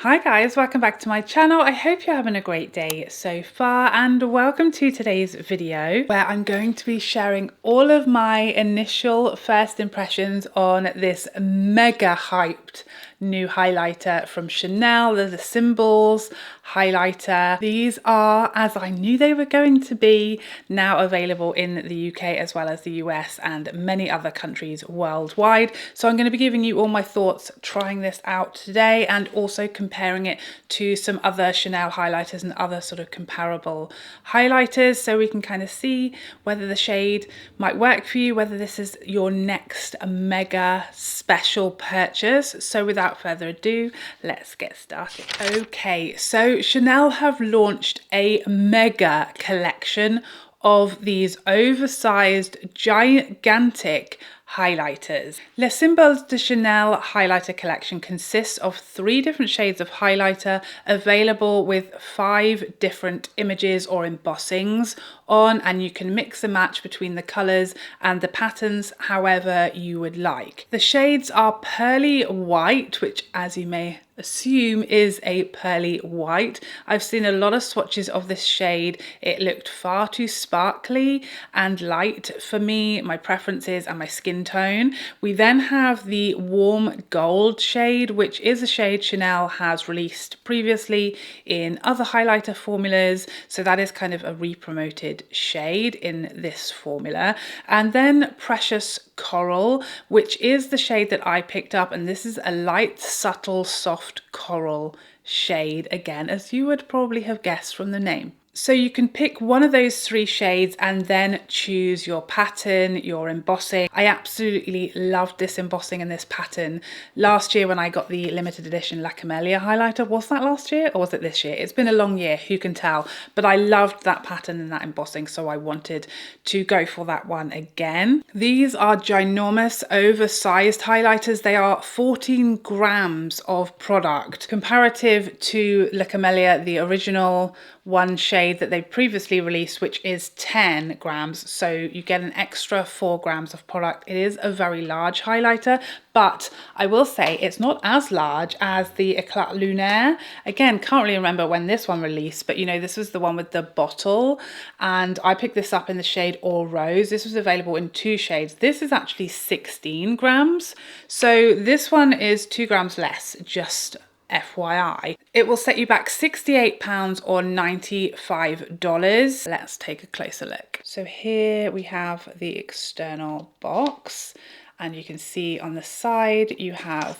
Hi guys, welcome back to my channel. I hope you're having a great day so far and welcome to today's video where I'm going to be sharing all of my initial first impressions on this mega hyped new highlighter from Chanel. They're the Symbols highlighter. These are, as I knew they were going to be, now available in the UK as well as the US and many other countries worldwide. So I'm going to be giving you all my thoughts trying this out today and also comparing it to some other Chanel highlighters and other sort of comparable highlighters, so we can kind of see whether the shade might work for you, whether this is your next mega special purchase. So without further ado, let's get started. Okay, so Chanel have launched a mega collection of these oversized, gigantic highlighters. Les Symbols de Chanel highlighter collection consists of 3 different shades of highlighter available with 5 different images or embossings on, and you can mix and match between the colours and the patterns however you would like. The shades are pearly white, which as you may assume is a pearly white. I've seen a lot of swatches of this shade. It looked far too sparkly and light for me, my preferences and my skin tone. We then have the warm gold shade, which is a shade Chanel has released previously in other highlighter formulas, so that is kind of a re-promoted shade in this formula. And then Precious Coral, which is the shade that I picked up, and this is a light, subtle, soft coral shade, again, as you would probably have guessed from the name. So you can pick one of those 3 shades and then choose your pattern, your embossing. I absolutely loved this embossing and this pattern last year when I got the limited edition La Camelia highlighter. Was that last year or was it this year? It's been a long year, who can tell? But I loved that pattern and that embossing, so I wanted to go for that one again. These are ginormous, oversized highlighters. They are 14 grams of product, comparative to La Camelia, the original one shade that they previously released, which is 10 grams, so you get an extra 4 grams of product. It is a very large highlighter, but I will say it's not as large as the Eclat Lunaire. Again, can't really remember when this one released, but you know, this was the one with the bottle, and I picked this up in the shade All Rose. This was available in 2 shades. This is actually 16 grams, so this one is 2 grams less, just FYI. It will set you back £68 or $95. Let's take a closer look. So here we have the external box, and you can see on the side you have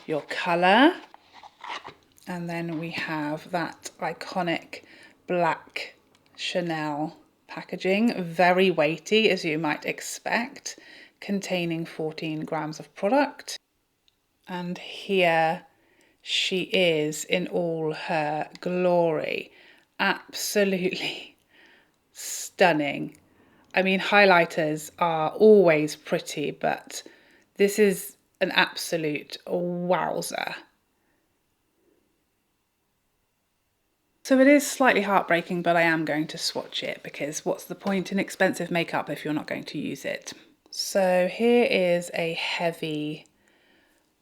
your colour, and then we have that iconic black Chanel packaging, very weighty as you might expect, containing 14 grams of product. And here she is in all her glory. Absolutely stunning. I mean, highlighters are always pretty, but this is an absolute wowzer. So it is slightly heartbreaking, but I am going to swatch it because what's the point in expensive makeup if you're not going to use it? So here is a heavy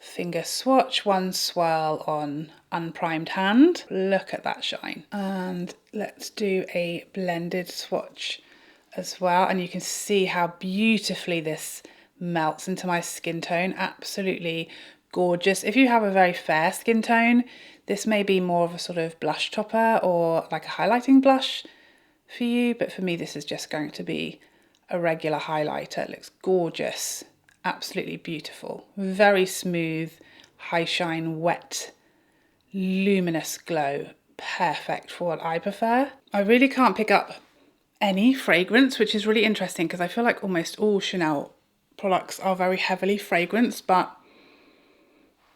finger swatch, one swirl on unprimed hand. Look at that shine. And let's do a blended swatch as well, and you can see how beautifully this melts into my skin tone. Absolutely gorgeous. If you have a very fair skin tone, this may be more of a sort of blush topper or like a highlighting blush for you, but for me this is just going to be a regular highlighter. It looks gorgeous. Absolutely beautiful, very smooth, high shine, wet, luminous glow. Perfect for what I prefer. I really can't pick up any fragrance, which is really interesting because I feel like almost all Chanel products are very heavily fragranced, but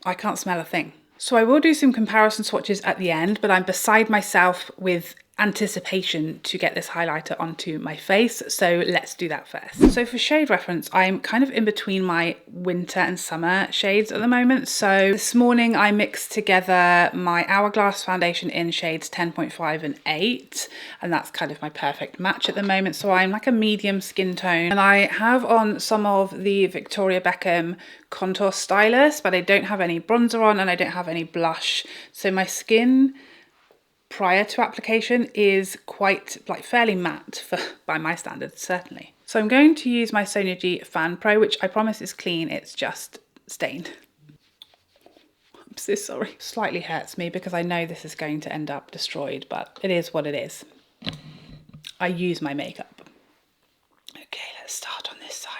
I can't smell a thing. So I will do some comparison swatches at the end, but I'm beside myself with anticipation to get this highlighter onto my face, so let's do that first. So for shade reference, I'm kind of in between my winter and summer shades at the moment. So this morning I mixed together my Hourglass foundation in shades 10.5 and 8, and that's kind of my perfect match at the moment. So I'm like a medium skin tone, and I have on some of the Victoria Beckham contour stylus, but I don't have any bronzer on and I don't have any blush. So my skin prior to application is quite like fairly matte by my standards, certainly. So I'm going to use my Sonia G Fan Pro, which I promise is clean, it's just stained. I'm so sorry. Slightly hurts me because I know this is going to end up destroyed, but it is what it is. I use my makeup. Okay, let's start on this side.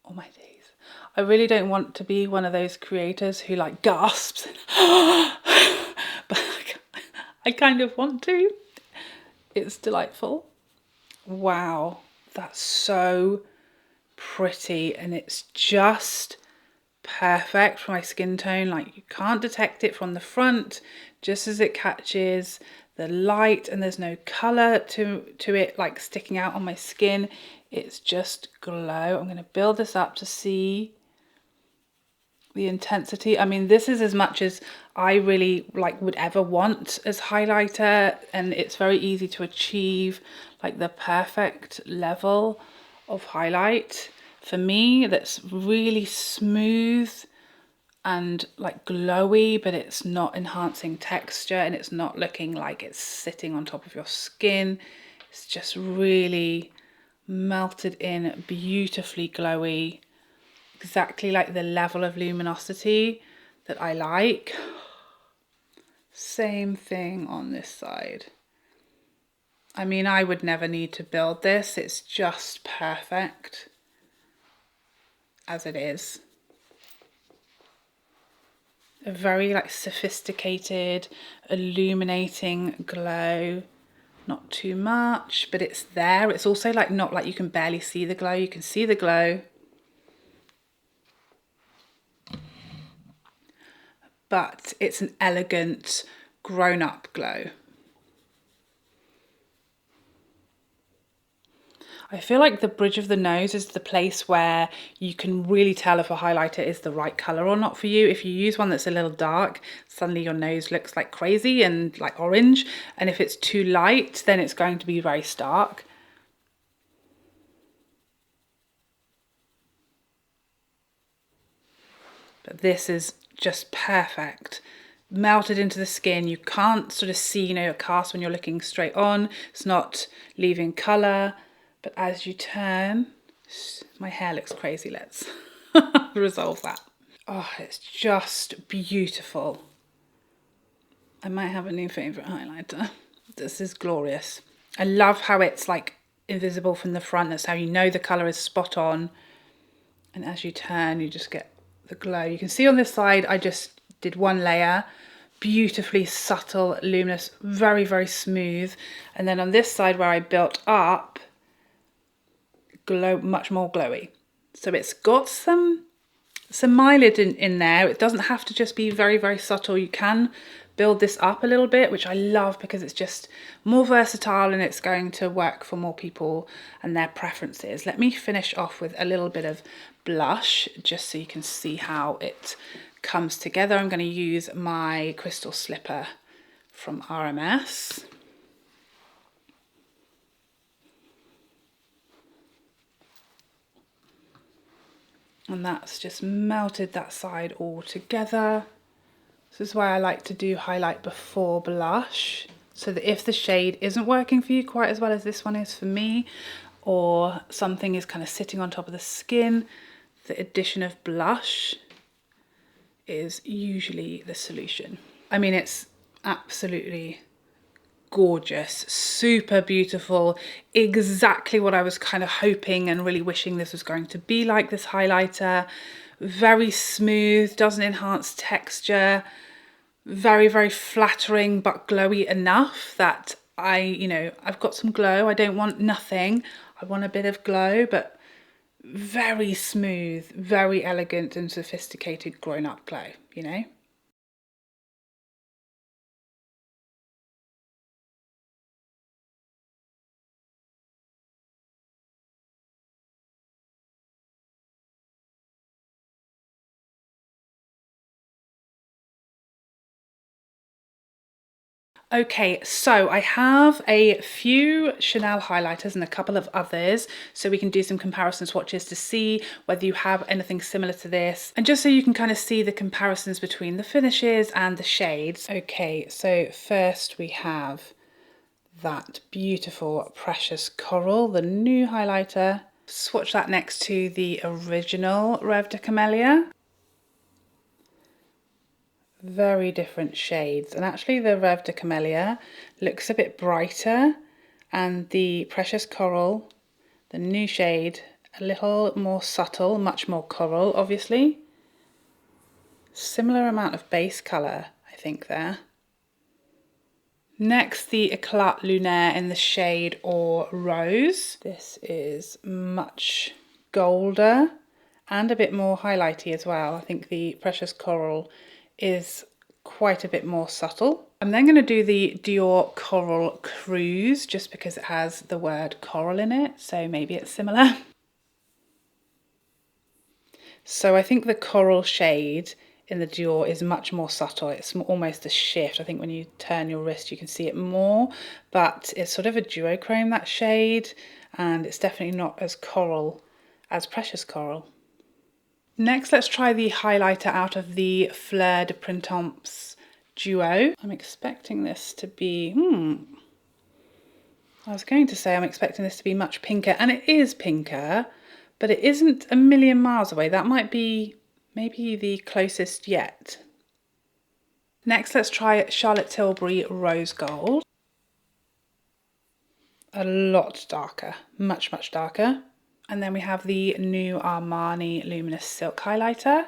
Oh my days. I really don't want to be one of those creators who like gasps, but I kind of want to. It's delightful. Wow, that's so pretty, and it's just perfect for my skin tone. Like, you can't detect it from the front, just as it catches the light, and there's no color to it like sticking out on my skin. It's just glow. I'm going to build this up to see the intensity. I mean, this is as much as I really like would ever want as highlighter, and it's very easy to achieve like the perfect level of highlight for me that's really smooth and like glowy, but it's not enhancing texture and it's not looking like it's sitting on top of your skin. It's just really melted in, beautifully glowy, exactly like the level of luminosity that I like. Same thing on this side. I mean, I would never need to build this. It's just perfect as it is. A very like sophisticated, illuminating glow. Not too much, but it's there. It's also like not like you can barely see the glow. You can see the glow. But it's an elegant, grown-up glow. I feel like the bridge of the nose is the place where you can really tell if a highlighter is the right color or not for you. If you use one that's a little dark, suddenly your nose looks like crazy and like orange. And if it's too light, then it's going to be very stark. But this is just perfect. Melted into the skin. You can't sort of see, you know, a cast when you're looking straight on. It's not leaving color. But as you turn, my hair looks crazy. Let's resolve that. Oh, it's just beautiful. I might have a new favorite highlighter. This is glorious. I love how it's like invisible from the front. That's how you know the color is spot on. And as you turn, you just get the glow. You can see on this side, I just did one layer. Beautifully subtle, luminous, very, very smooth. And then on this side where I built up, glow, much more glowy. So it's got some mileage in there. It doesn't have to just be very, very subtle. You can build this up a little bit, which I love because it's just more versatile and it's going to work for more people and their preferences. Let me finish off with a little bit of blush just so you can see how it comes together. I'm going to use my Crystal Slipper from RMS. And that's just melted that side all together. This is why I like to do highlight before blush, so that if the shade isn't working for you quite as well as this one is for me, or something is kind of sitting on top of the skin, the addition of blush is usually the solution. I mean, it's absolutely gorgeous, super beautiful, exactly what I was kind of hoping and really wishing this was going to be like, this highlighter. Very smooth, doesn't enhance texture, very, very flattering but glowy enough that I've got some glow. I don't want nothing. I want a bit of glow, but very smooth, very elegant and sophisticated grown-up glow, you know? Okay, so I have a few Chanel highlighters and a couple of others, so we can do some comparison swatches to see whether you have anything similar to this, and just so you can kind of see the comparisons between the finishes and the shades. Okay, so first we have that beautiful Precious Coral, the new highlighter. Swatch that next to the original Rephr de Camelia. Very different shades, and actually the Rephr de Camelia looks a bit brighter, and the Precious Coral, the new shade, a little more subtle, much more coral obviously. Similar amount of base colour I think there. Next, the Eclat Lunaire in the shade Or Rose. This is much golder and a bit more highlighty as well. I think the Precious Coral is quite a bit more subtle. I'm then going to do the Dior Coral Cruise just because it has the word coral in it, so maybe it's similar. So I think the coral shade in the Dior is much more subtle. It's almost a shift. I think when you turn your wrist you can see it more, but it's sort of a duochrome, that shade, and it's definitely not as coral as Precious Coral. Next, let's try the highlighter out of the Fleur de Printemps duo. I'm expecting this to be, I was going to say I'm expecting this to be much pinker, and it is pinker, but it isn't a million miles away. That might be maybe the closest yet. Next, let's try Charlotte Tilbury Rose Gold. A lot darker, much, much darker. And then we have the new Armani Luminous Silk Highlighter.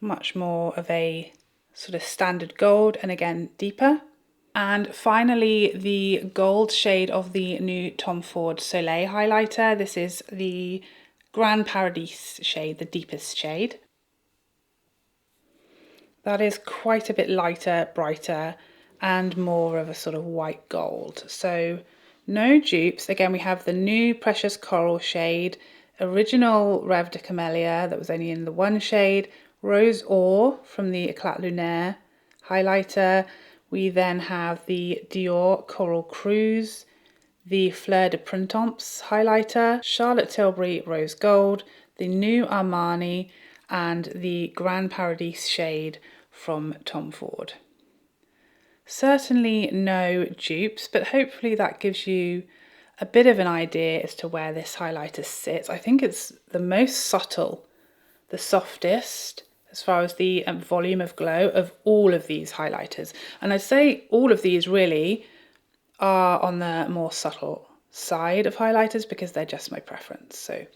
Much more of a sort of standard gold, and again, deeper. And finally, the gold shade of the new Tom Ford Soleil highlighter. This is the Grand Paradis shade, the deepest shade. That is quite a bit lighter, brighter, and more of a sort of white gold. So no dupes. Again, we have the new Precious Coral shade, original Rephr de Camelia that was only in the one shade, Rose Or from the Eclat Lunaire highlighter. We then have the Dior Coral Cruise, the Fleur de Printemps highlighter, Charlotte Tilbury Rose Gold, the new Armani, and the Grand Paradis shade from Tom Ford. Certainly no dupes, but hopefully that gives you a bit of an idea as to where this highlighter sits. I think it's the most subtle, the softest, as far as the volume of glow of all of these highlighters. And I'd say all of these really are on the more subtle side of highlighters because they're just my preference. So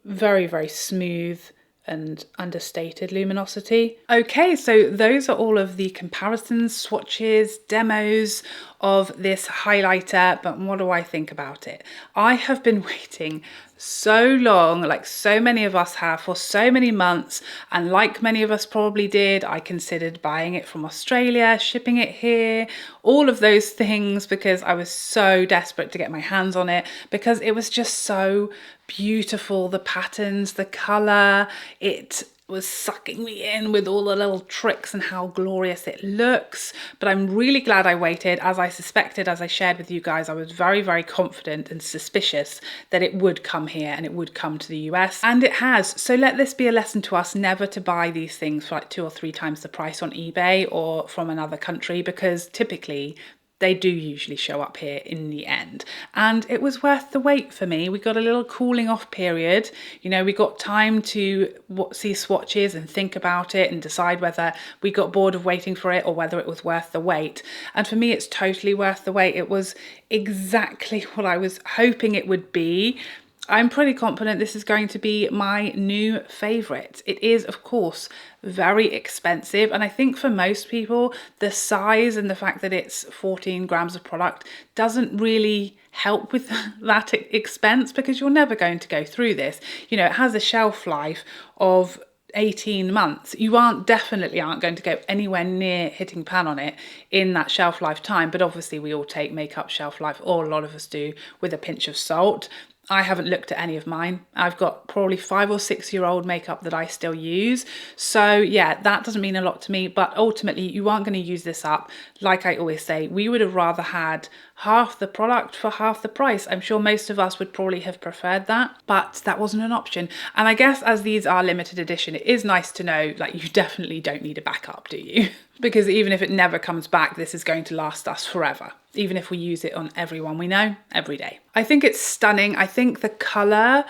very, very smooth and understated luminosity. Okay, so those are all of the comparisons, swatches, demos of this highlighter, but what do I think about it? I have been waiting so long, like so many of us have, for so many months, and like many of us probably did, I considered buying it from Australia, shipping it here, all of those things, because I was so desperate to get my hands on it, because it was just so beautiful, the patterns, the colour, it was sucking me in with all the little tricks and how glorious it looks. But I'm really glad I waited. As I suspected, as I shared with you guys, I was very, very confident and suspicious that it would come here and it would come to the US, and it has. So let this be a lesson to us never to buy these things for like 2 or 3 times the price on eBay or from another country, because typically they do usually show up here in the end. And it was worth the wait for me. We got a little cooling off period. You know, we got time to see swatches and think about it and decide whether we got bored of waiting for it or whether it was worth the wait. And for me, it's totally worth the wait. It was exactly what I was hoping it would be. I'm pretty confident this is going to be my new favourite. It is, of course, very expensive, and I think for most people, the size and the fact that it's 14 grams of product doesn't really help with that expense, because you're never going to go through this. You know, it has a shelf life of 18 months. You definitely aren't going to go anywhere near hitting pan on it in that shelf life time. But obviously we all take makeup shelf life, or a lot of us do, with a pinch of salt. I haven't looked at any of mine. I've got probably 5 or 6 year old makeup that I still use. So yeah, that doesn't mean a lot to me, but ultimately you aren't going to use this up. Like I always say, we would have rather had half the product for half the price. I'm sure most of us would probably have preferred that, but that wasn't an option. And I guess as these are limited edition, it is nice to know, like, you definitely don't need a backup, do you? Because even if it never comes back, this is going to last us forever, even if we use it on everyone we know every day. I think it's stunning. I think the colour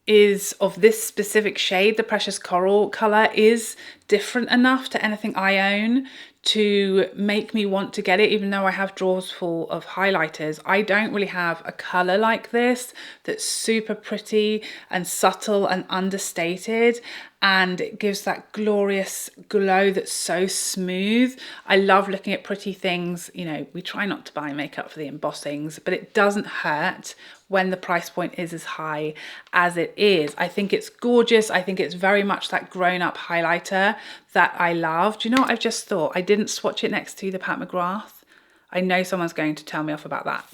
is of this specific shade, the Precious Coral colour, is different enough to anything I own to make me want to get it, even though I have drawers full of highlighters. I don't really have a colour like this that's super pretty and subtle and understated, and it gives that glorious glow that's so smooth. I love looking at pretty things. You know, we try not to buy makeup for the embossings, but it doesn't hurt when the price point is as high as it is. I think it's gorgeous. I think it's very much that grown-up highlighter that I love. Do you know what I've just thought? I didn't swatch it next to the Pat McGrath. I know someone's going to tell me off about that.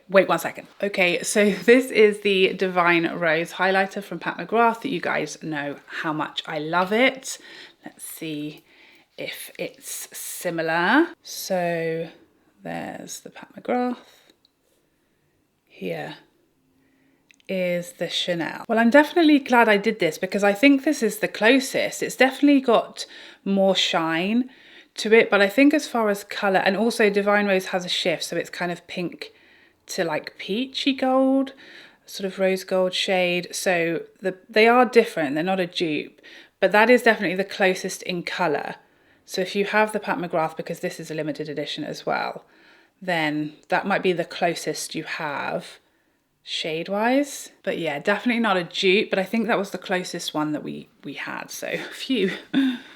Wait 1 second. Okay, so this is the Divine Rose highlighter from Pat McGrath that you guys know how much I love it. Let's see if it's similar. So there's the Pat McGrath. Here is the Chanel. Well, I'm definitely glad I did this, because I think this is the closest. It's definitely got more shine to it, but I think as far as colour, and also Divine Rose has a shift, so it's kind of pink to like peachy gold, sort of rose gold shade. So they are different, they're not a dupe, but that is definitely the closest in colour. So if you have the Pat McGrath, because this is a limited edition as well, then that might be the closest you have shade wise. But yeah, definitely not a dupe, but I think that was the closest one that we had, so phew.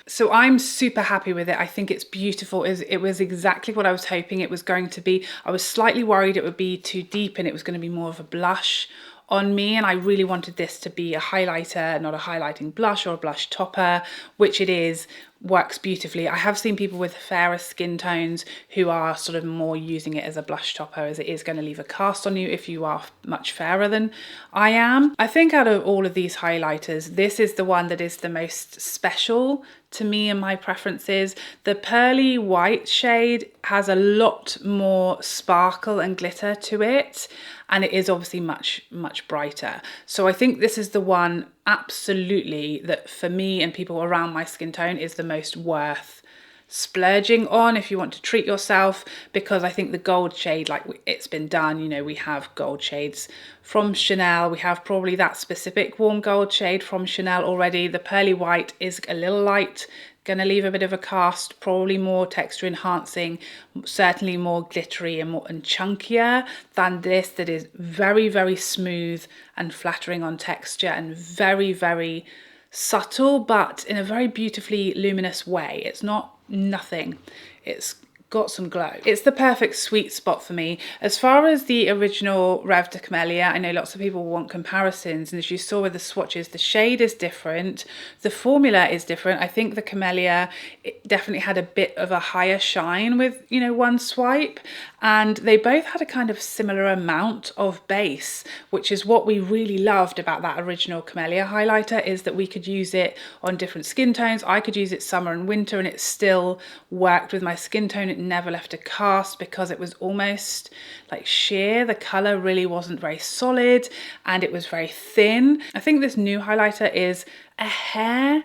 So I'm super happy with it. I think it's beautiful. It was exactly what I was hoping it was going to be. I was slightly worried it would be too deep and it was going to be more of a blush on me, and I really wanted this to be a highlighter, not a highlighting blush or a blush topper, which it is. Works beautifully. I have seen people with fairer skin tones who are sort of more using it as a blush topper, as it is going to leave a cast on you if you are much fairer than I am. I think out of all of these highlighters, this is the one that is the most special to me and my preferences. The pearly white shade has a lot more sparkle and glitter to it, and it is obviously much brighter. So I think this is the one absolutely that for me and people around my skin tone is the most worth splurging on if you want to treat yourself, because I think the gold shade, like, it's been done. You know, we have gold shades from Chanel, we have probably that specific warm gold shade from Chanel already. The pearly white is a little light, gonna leave a bit of a cast, probably more texture enhancing, certainly more glittery and chunkier than this, that is very smooth and flattering on texture and very subtle, but in a very beautifully luminous way. It's not nothing, it's got some glow. It's the perfect sweet spot for me. As far as the original Rephr de Camelia, I know lots of people want comparisons, and as you saw with the swatches, the shade is different, the formula is different. I think the Camelia, it definitely had a bit of a higher shine with, you know, one swipe, and they both had a kind of similar amount of base, which is what we really loved about that original Camelia highlighter, is that we could use it on different skin tones. I could use it summer and winter and it still worked with my skin tone. It never left a cast because it was almost like sheer. The color really wasn't very solid and it was very thin. I think this new highlighter is a hair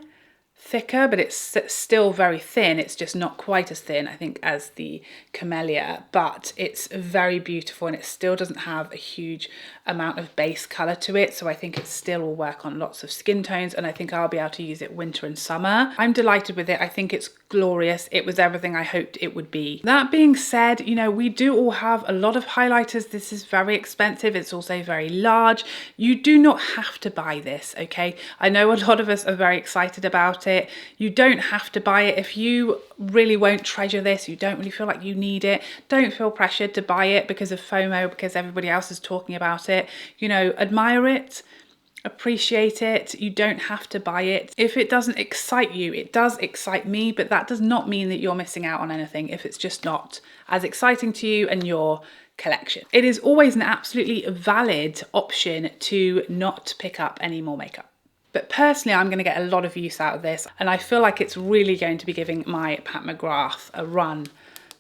thicker, but it's still very thin. It's just not quite as thin, I think, as the Camelia, but it's very beautiful and it still doesn't have a huge amount of base color to it. So I think it still will work on lots of skin tones, and I think I'll be able to use it winter and summer. I'm delighted with it. I think it's glorious. It was everything I hoped it would be. That being said, you know, we do all have a lot of highlighters. This is very expensive. It's also very large. You do not have to buy this, okay? I know a lot of us are very excited about it. You don't have to buy it. If you really won't treasure this, you don't really feel like you need it, don't feel pressured to buy it because of FOMO, because everybody else is talking about it. You know, admire it, appreciate it. You don't have to buy it. If it doesn't excite you, it does excite me, but that does not mean that you're missing out on anything if it's just not as exciting to you and your collection. It is always an absolutely valid option to not pick up any more makeup. But personally, I'm going to get a lot of use out of this, and I feel like it's really going to be giving my Pat McGrath a run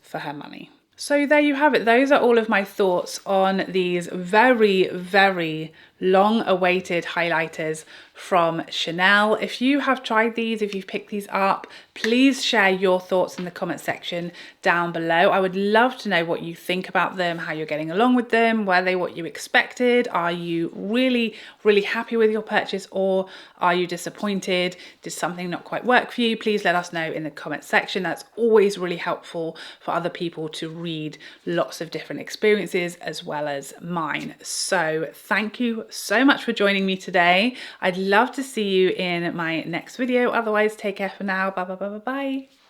for her money. So there you have it. Those are all of my thoughts on these very, very long-awaited highlighters from Chanel. If you have tried these, if you've picked these up, please share your thoughts in the comment section down below. I would love to know what you think about them, how you're getting along with them, were they what you expected? Are you really, really happy with your purchase, or are you disappointed? Did something not quite work for you? Please let us know in the comment section. That's always really helpful for other people to read lots of different experiences as well as mine. So thank you so much for joining me today. I'd love to see you in my next video. Otherwise, take care for now. Bye, bye, bye, bye, bye.